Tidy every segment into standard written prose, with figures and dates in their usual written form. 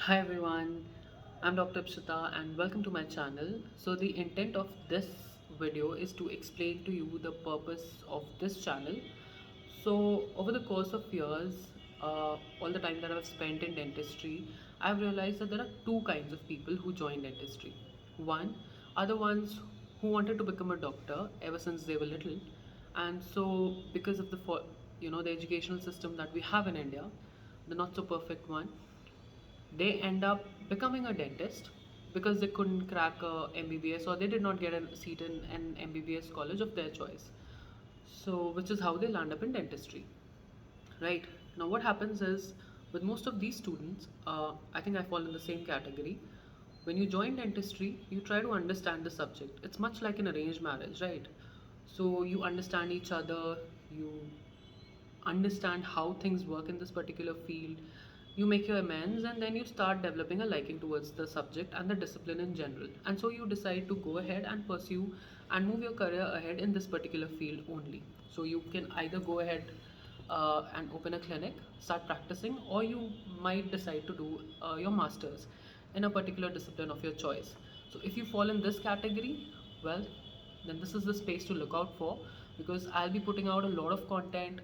Hi everyone, I'm Dr. Ipshita and welcome to my channel. So the intent of this video is to explain to you the purpose of this channel. So over the course of years, all the time that I've spent in dentistry, I've realized that there are two kinds of people who join dentistry. One are the ones who wanted to become a doctor ever since they were little, and so because of the educational system that we have in India, the not so perfect one, they end up becoming a dentist because they couldn't crack a MBBS or they did not get a seat in an MBBS college of their choice. So, which is how they land up in dentistry, right? Now, what happens is with most of these students, I think I fall in the same category. When you join dentistry, you try to understand the subject. It's much like an arranged marriage, right? So, you understand each other, you understand how things work in this particular field, you make your amends, and then you start developing a liking towards the subject and the discipline in general. And so you decide to go ahead and pursue and move your career ahead in this particular field only. So you can either go ahead and open a clinic, start practicing, or you might decide to do your masters in a particular discipline of your choice. So if you fall in this category, well, then this is the space to look out for, because I'll be putting out a lot of content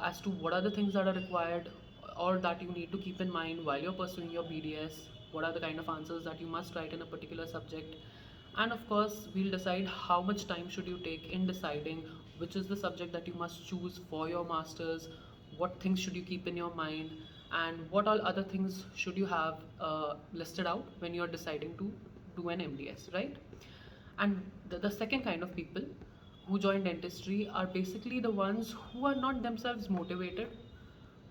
as to what are the things that are required or that you need to keep in mind while you're pursuing your BDS, what are the kind of answers that you must write in a particular subject, and of course we'll decide how much time should you take in deciding which is the subject that you must choose for your masters, what things should you keep in your mind, and what all other things should you have listed out when you're deciding to do an MDS, right? And the second kind of people who join dentistry are basically the ones who are not themselves motivated,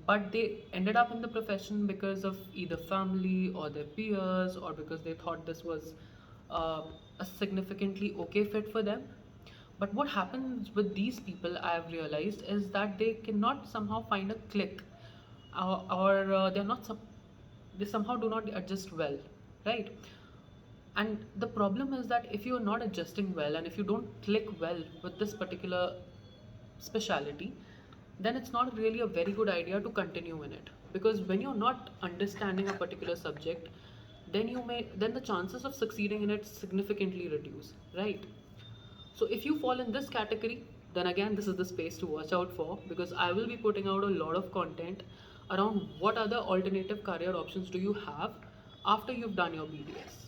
but they ended up in the profession because of either family or their peers, or because they thought this was uh, a significantly okay fit for them. But what happens with these people, I have realized, is that they cannot somehow find a click, or they somehow do not adjust well, right? And the problem is that if you're not adjusting well and if you don't click well with this particular speciality, then it's not really a very good idea to continue in it. Because when you're not understanding a particular subject, then the chances of succeeding in it significantly reduce, right? So if you fall in this category, then again this is the space to watch out for, because I will be putting out a lot of content around what other alternative career options do you have after you've done your BDS,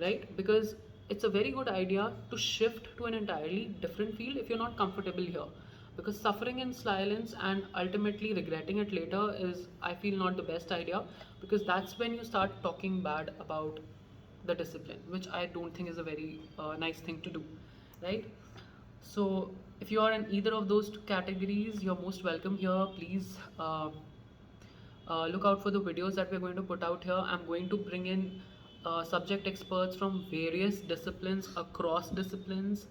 right? Because it's a very good idea to shift to an entirely different field if you're not comfortable here. Because suffering in silence and ultimately regretting it later is, I feel, not the best idea, because that's when you start talking bad about the discipline, which I don't think is a very nice thing to do, right? So if you are in either of those two categories, you're most welcome here. Please look out for the videos that we're going to put out here. I'm going to bring in subject experts from various disciplines, across disciplines,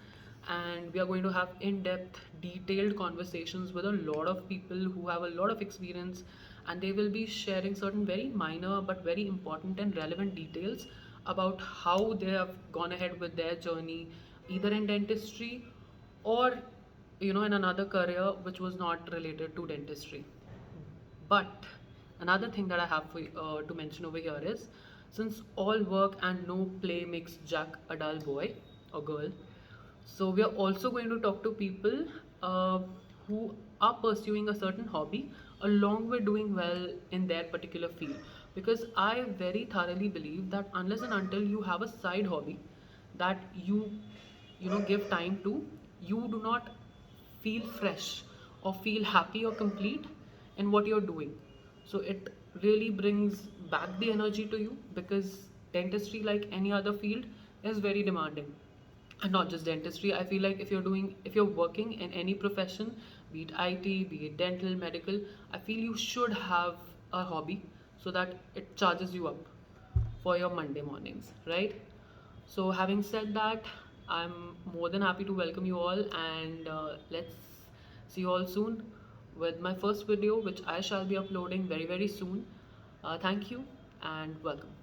and we are going to have in-depth, detailed conversations with a lot of people who have a lot of experience, and they will be sharing certain very minor but very important and relevant details about how they have gone ahead with their journey, either in dentistry or in another career which was not related to dentistry. But another thing that I have to mention over here is, since all work and no play makes Jack a dull boy or girl, so we are also going to talk to people uh, who are pursuing a certain hobby along with doing well in their particular field. Because I very thoroughly believe that unless and until you have a side hobby that you give time to, you do not feel fresh or feel happy or complete in what you're doing. So it really brings back the energy to you, because dentistry, like any other field, is very demanding. And not just dentistry, I feel like if you're working in any profession, be it IT, be it dental, medical, I feel you should have a hobby so that it charges you up for your Monday mornings, right? So having said that, I'm more than happy to welcome you all, and let's see you all soon with my first video, which I shall be uploading very soon. Thank you and welcome.